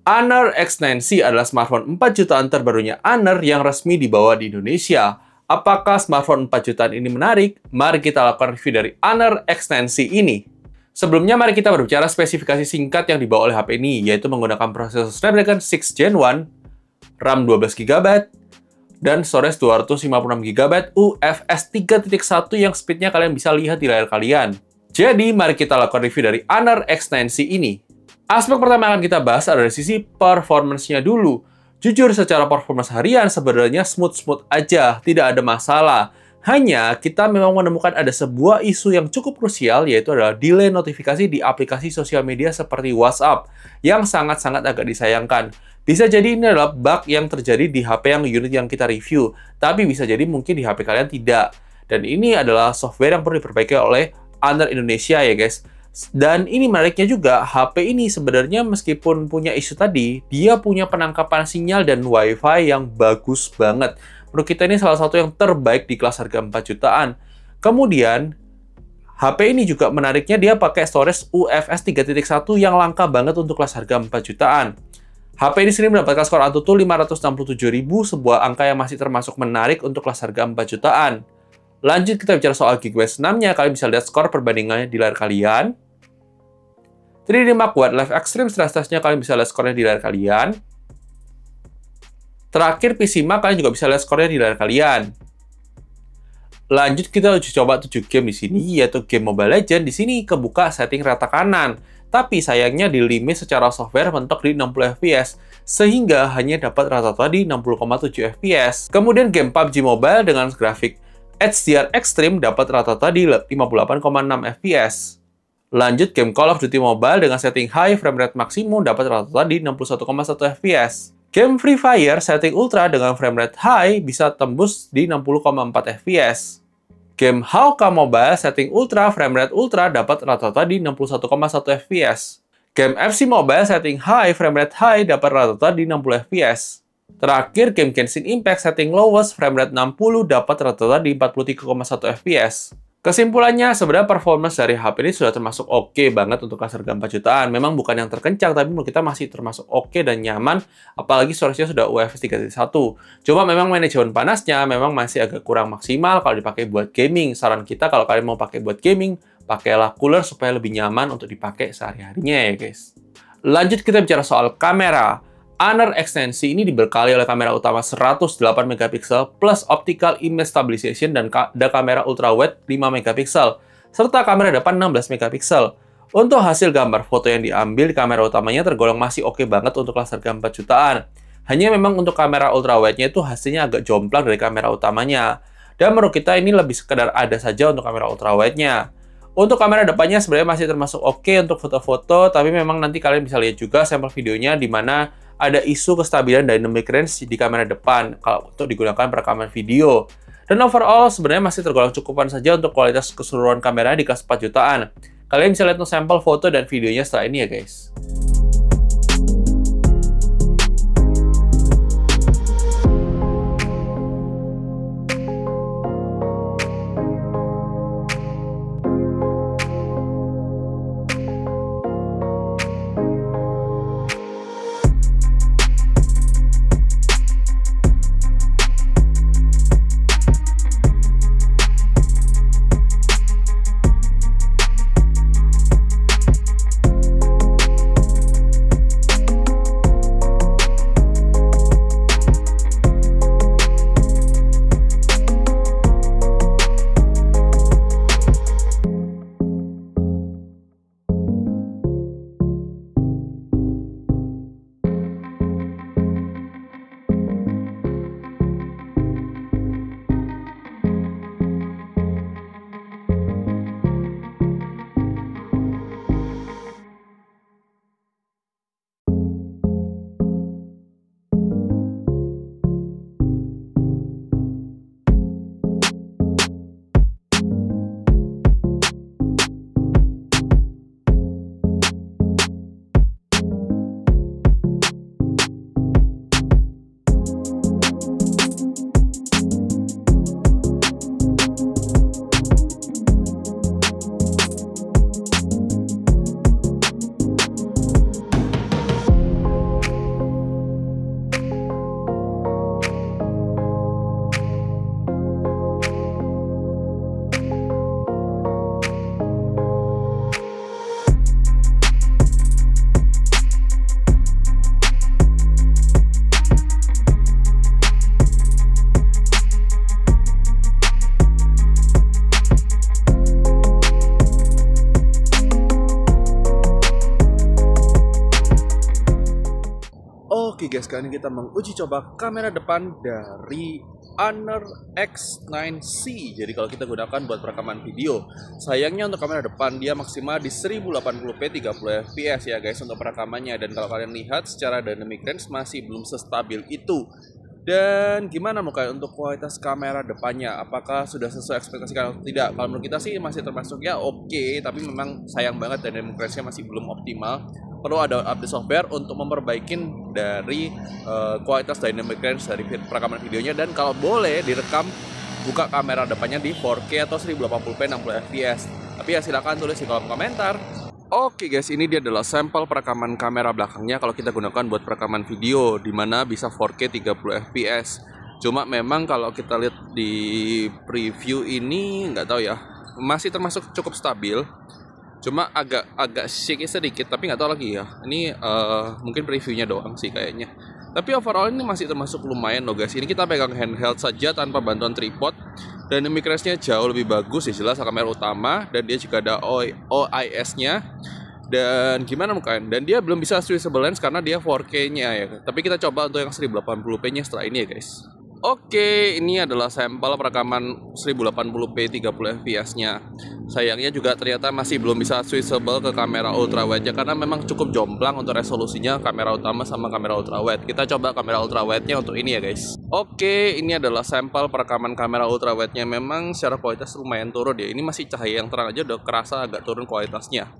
Honor X9C adalah smartphone 4 jutaan terbarunya Honor yang resmi dibawa di Indonesia. Apakah smartphone 4 jutaan ini menarik? Mari kita lakukan review dari Honor X9C ini. Sebelumnya, mari kita berbicara spesifikasi singkat yang dibawa oleh HP ini, yaitu menggunakan prosesor Snapdragon 6 Gen 1, RAM 12GB, dan storage 256GB UFS 3.1 yang speednya kalian bisa lihat di layar kalian. Jadi, mari kita lakukan review dari Honor X9C ini. Aspek pertama yang akan kita bahas adalah dari sisi performance-nya dulu. Jujur, secara performance harian sebenarnya smooth-smooth aja, tidak ada masalah. Hanya, kita memang menemukan ada sebuah isu yang cukup krusial, yaitu adalah delay notifikasi di aplikasi sosial media seperti WhatsApp, yang sangat-sangat agak disayangkan. Bisa jadi ini adalah bug yang terjadi di HP unit yang kita review, tapi bisa jadi mungkin di HP kalian tidak. Dan ini adalah software yang perlu diperbaiki oleh Honor Indonesia ya guys. Dan ini menariknya juga, HP ini sebenarnya meskipun punya isu tadi, dia punya penangkapan sinyal dan WiFi yang bagus banget. Menurut kita ini salah satu yang terbaik di kelas harga 4 jutaan. Kemudian, HP ini juga menariknya dia pakai storage UFS 3.1 yang langka banget untuk kelas harga 4 jutaan. HP ini sendiri mendapatkan skor Antutu 567.000, sebuah angka yang masih termasuk menarik untuk kelas harga 4 jutaan. Lanjut kita bicara soal Geekbench 6-nya, kalian bisa lihat skor perbandingannya di layar kalian. 3D Mark Watt Live Extreme Stress Test-nya kalian bisa lihat skornya di layar kalian. Terakhir PC Mark kalian juga bisa lihat skornya di layar kalian. Lanjut kita uji coba 7 game di sini, yaitu game Mobile Legends. Di sini kebuka setting rata kanan, tapi sayangnya di limit secara software mentok di 60 fps, sehingga hanya dapat rata-rata di 60,7 fps. Kemudian game PUBG Mobile dengan grafik HDR Extreme dapat rata-rata di 58,6 fps. Lanjut game Call of Duty Mobile dengan setting high frame rate maksimum dapat rata-rata di 61,1 fps. Game Free Fire setting ultra dengan frame rate high bisa tembus di 60,4 fps. Game Hawka Mobile setting ultra frame rate ultra dapat rata-rata di 61,1 fps. Game FC Mobile setting high frame rate high dapat rata-rata di 60 fps. Terakhir game Genshin Impact setting lowest frame rate 60 dapat rata-rata di 43,1 fps. Kesimpulannya, sebenarnya performance dari HP ini sudah termasuk oke banget untuk kelas harga 4 jutaan. Memang bukan yang terkencang, tapi menurut kita masih termasuk oke dan nyaman, apalagi storage-nya sudah UFS 3.1. Cuma memang manajemen panasnya memang masih agak kurang maksimal kalau dipakai buat gaming. Saran kita kalau kalian mau pakai buat gaming, pakailah cooler supaya lebih nyaman untuk dipakai sehari-harinya ya guys. Lanjut kita bicara soal kamera. Honor X9C ini dibekali oleh kamera utama 108 MP plus optical image stabilization dan ada kamera ultrawide 5 MP serta kamera depan 16 MP. Untuk hasil gambar foto yang diambil di kamera utamanya tergolong masih oke banget untuk kelas harga 4 jutaan. Hanya memang untuk kamera ultrawide-nya itu hasilnya agak jomplang dari kamera utamanya. Dan menurut kita ini lebih sekedar ada saja untuk kamera ultrawide-nya. Untuk kamera depannya sebenarnya masih termasuk oke untuk foto-foto, tapi memang nanti kalian bisa lihat juga sampel videonya di mana ada isu kestabilan dynamic range di kamera depan kalau untuk digunakan perekaman video. Dan overall sebenarnya masih tergolong cukupan saja untuk kualitas keseluruhan kamera di kelas 4 jutaan. Kalian bisa lihat sampel foto dan videonya setelah ini ya guys. Oke guys, kali ini kita menguji coba kamera depan dari Honor X9C. Jadi kalau kita gunakan buat perekaman video, sayangnya untuk kamera depan dia maksimal di 1080p 30 fps ya guys untuk perekamannya. Dan kalau kalian lihat secara dynamic range masih belum sestabil itu. Dan gimana muka untuk kualitas kamera depannya? Apakah sudah sesuai ekspektasi kalian atau tidak? Kalau menurut kita sih masih termasuk ya oke, tapi memang sayang banget dynamic range-nya masih belum optimal. Perlu ada update software untuk memperbaiki dari kualitas dynamic range dari perekaman videonya. Dan kalau boleh direkam, buka kamera depannya di 4K atau 1080p 60 fps. Tapi ya silakan tulis di kolom komentar. Oke guys, ini dia adalah sampel perekaman kamera belakangnya kalau kita gunakan buat perekaman video, dimana bisa 4K 30 fps. Cuma memang kalau kita lihat di preview ini nggak tahu ya, masih termasuk cukup stabil. Cuma agak shaky sedikit, tapi nggak tahu lagi ya. Ini mungkin previewnya doang sih kayaknya. Tapi overall ini masih termasuk lumayan loh guys. Ini kita pegang handheld saja tanpa bantuan tripod. Dan dynamic range-nya jauh lebih bagus ya, jelas kamera utama. Dan dia juga ada OIS-nya. Dan gimana mukanya? Dan dia belum bisa switchable lens karena dia 4K-nya ya. Tapi kita coba untuk yang 1080p-nya setelah ini ya guys. Oke, ini adalah sampel perekaman 1080p 30 fps-nya. Sayangnya juga ternyata masih belum bisa switchable ke kamera ultrawide-nya karena memang cukup jomplang untuk resolusinya kamera utama sama kamera ultrawide. Kita coba kamera ultrawide-nya untuk ini ya guys. Oke, ini adalah sampel perekaman kamera ultrawide-nya. Memang secara kualitas lumayan turun ya. Ini masih cahaya yang terang aja udah kerasa agak turun kualitasnya.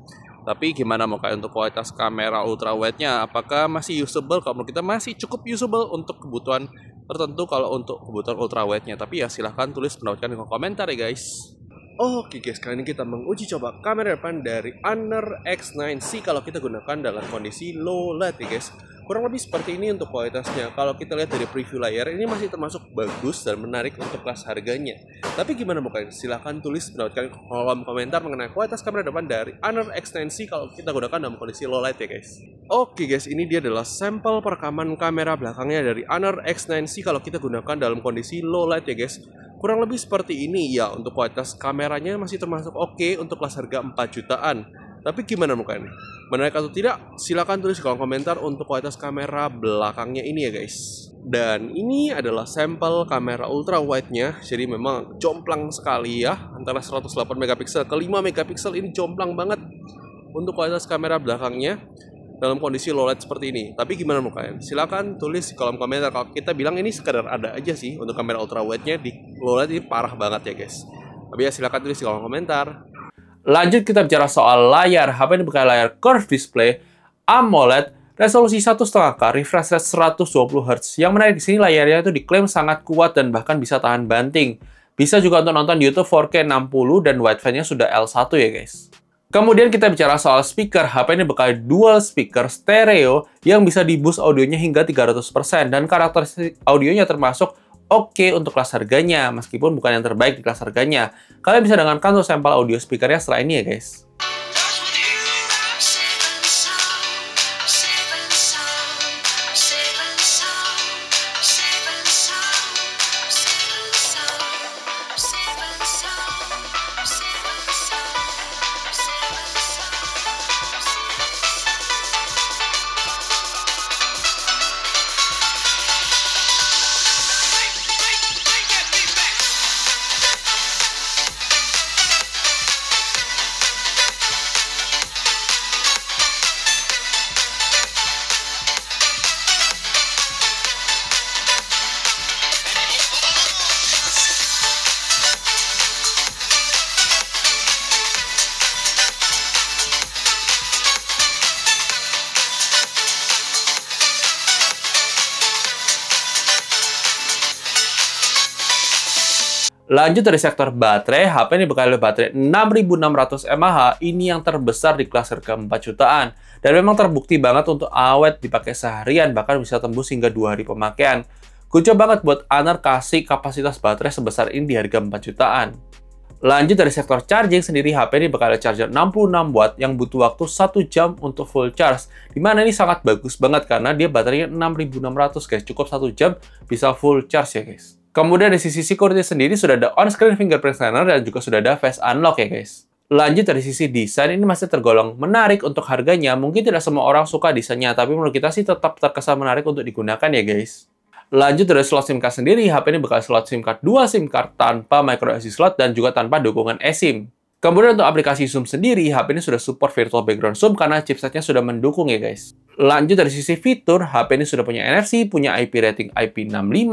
Tapi gimana mau kayak untuk kualitas kamera ultrawide-nya? Apakah masih usable? Kalau menurut kita masih cukup usable untuk kebutuhan tertentu kalau untuk kebutuhan ultrawide-nya. Tapi ya silahkan tulis pendapat di kolom komentar ya guys. Oke guys, kali ini kita menguji coba kamera depan dari Honor X9C kalau kita gunakan dalam kondisi low light ya guys. Kurang lebih seperti ini untuk kualitasnya. Kalau kita lihat dari preview layar, ini masih termasuk bagus dan menarik untuk kelas harganya. Tapi gimana mau kalian? Silahkan tulis pendapat kalian di kolom komentar mengenai kualitas kamera depan dari Honor X9C kalau kita gunakan dalam kondisi low light ya guys. Oke guys, ini dia adalah sampel perekaman kamera belakangnya dari Honor X9C kalau kita gunakan dalam kondisi low light ya guys. Kurang lebih seperti ini ya, untuk kualitas kameranya masih termasuk oke untuk kelas harga 4 jutaan. Tapi gimana mukanya? Menarik atau tidak? Silahkan tulis di kolom komentar untuk kualitas kamera belakangnya ini ya guys. Dan ini adalah sampel kamera ultrawide-nya. Jadi memang jomplang sekali ya. Antara 108 megapiksel ke 5 megapiksel ini jomplang banget untuk kualitas kamera belakangnya dalam kondisi low light seperti ini. Tapi gimana mukanya? Silakan tulis di kolom komentar. Kalau kita bilang ini sekedar ada aja sih untuk kamera ultrawide-nya di low light ini parah banget ya guys. Tapi ya silakan tulis di kolom komentar. Lanjut kita bicara soal layar. HP ini pakai layar curved display AMOLED resolusi 1,5K, refresh rate 120 Hz. Yang menarik di sini layarnya itu diklaim sangat kuat dan bahkan bisa tahan banting. Bisa juga untuk nonton di YouTube 4K 60 dan wideband-nya sudah L1 ya guys. Kemudian kita bicara soal speaker. HP ini bakal dual speaker stereo yang bisa di-boost audionya hingga 300% dan karakteristik audionya termasuk oke untuk kelas harganya, meskipun bukan yang terbaik di kelas harganya. Kalian bisa dengarkan untuk sampel audio speakernya setelah ini ya guys. Lanjut dari sektor baterai, HP ini bakal baterai 6600 mAh, ini yang terbesar di kelas harga 4 jutaan. Dan memang terbukti banget untuk awet dipakai seharian, bahkan bisa tembus hingga 2 hari pemakaian. Kucuk banget buat Honor kasih kapasitas baterai sebesar ini di harga 4 jutaan. Lanjut dari sektor charging sendiri, HP ini bakal ada charger 66 watt yang butuh waktu 1 jam untuk full charge. Dimana ini sangat bagus banget karena dia baterainya 6600 guys, cukup 1 jam bisa full charge ya guys. Kemudian dari sisi security sendiri sudah ada on-screen fingerprint scanner dan juga sudah ada face unlock ya guys. Lanjut dari sisi desain, ini masih tergolong menarik untuk harganya. Mungkin tidak semua orang suka desainnya, tapi menurut kita sih tetap terkesan menarik untuk digunakan ya guys. Lanjut dari slot SIM card sendiri, HP ini bakal slot SIM card 2 SIM card tanpa micro SD slot dan juga tanpa dukungan eSIM. Kemudian untuk aplikasi zoom sendiri, HP ini sudah support virtual background zoom karena chipsetnya sudah mendukung ya guys. Lanjut dari sisi fitur, HP ini sudah punya NFC, punya IP rating IP65,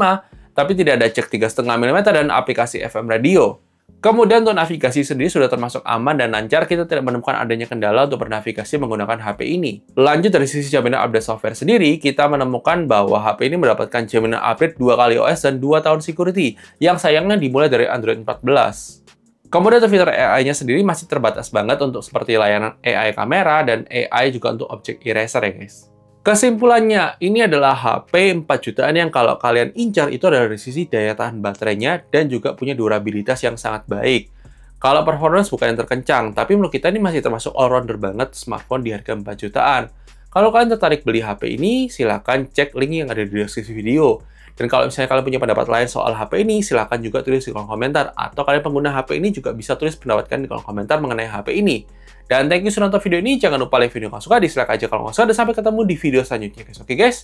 tapi tidak ada cek 3,5 mm dan aplikasi FM radio. Kemudian untuk navigasi sendiri sudah termasuk aman dan lancar, kita tidak menemukan adanya kendala untuk bernavigasi menggunakan HP ini. Lanjut dari sisi jaminan update software sendiri, kita menemukan bahwa HP ini mendapatkan jaminan update 2 kali OS dan 2 tahun security, yang sayangnya dimulai dari Android 14. Kemudian untuk fitur AI-nya sendiri masih terbatas banget untuk seperti layanan AI kamera dan AI juga untuk object eraser ya guys. Kesimpulannya, ini adalah HP 4 jutaan yang kalau kalian incar itu adalah dari sisi daya tahan baterainya dan juga punya durabilitas yang sangat baik. Kalau performance bukan yang terkencang, tapi menurut kita ini masih termasuk all-rounder banget smartphone di harga 4 jutaan. Kalau kalian tertarik beli HP ini, silahkan cek link yang ada di deskripsi video. Dan kalau misalnya kalian punya pendapat lain soal HP ini, silahkan juga tulis di kolom komentar. Atau kalian pengguna HP ini juga bisa tulis pendapat kalian di kolom komentar mengenai HP ini. Dan thank you sudah nonton video ini. Jangan lupa like video kalau suka, dislike aja kalau nggak suka. Dan sampai ketemu di video selanjutnya guys. Oke guys,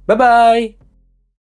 bye-bye!